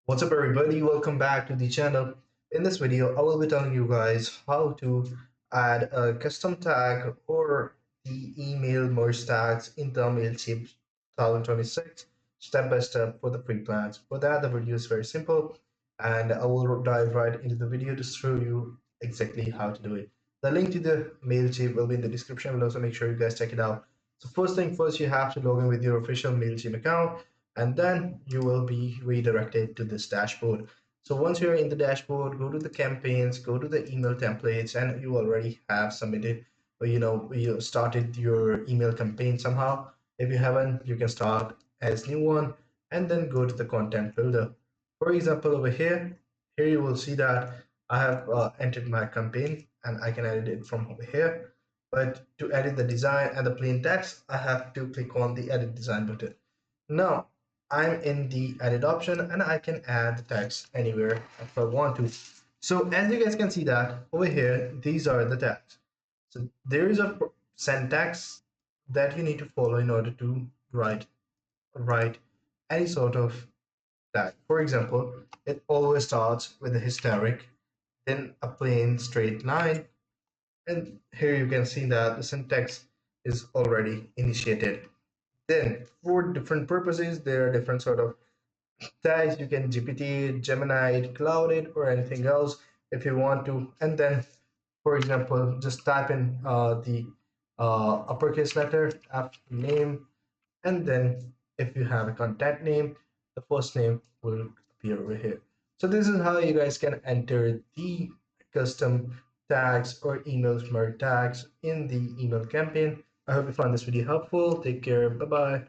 What's up, everybody? Welcome back to the channel. In this video, I will be telling you guys how to add a custom tag or the email merge tags in the Mailchimp 2026 step by step for the free plans. For that, the video is very simple, and I will dive right into the video to show you exactly how to do it. The link to the Mailchimp will be in the description below, so make sure you guys check it out. So first thing first, you have to log in with your official Mailchimp account, and then you will be redirected to this dashboard. So once you're in the dashboard, go to the campaigns, go to the email templates, and you already have submitted, or you started your email campaign somehow. If you haven't, you can start as new one and then go to the content builder. For example, over here you will see that I have entered my campaign and I can edit it from over here. But to edit the design and the plain text, I have to click on the edit design button. Now, I'm in the edit option and I can add the text anywhere if I want to. So as you guys can see that over here, these are the tags. So there is a syntax that you need to follow in order to write any sort of tag. For example, it always starts with a hysteric, then a plain straight line, and here you can see that the syntax is already initiated. Then for different purposes, there are different sort of tags. You can GPT it, Gemini it, Cloud it, or anything else if you want to. And then, for example, just type in the uppercase letter after name, and then if you have a contact name, the first name will appear over here. So this is how you guys can enter the custom tags or email smart tags in the email campaign. I hope you found this video helpful. Take care. Bye bye.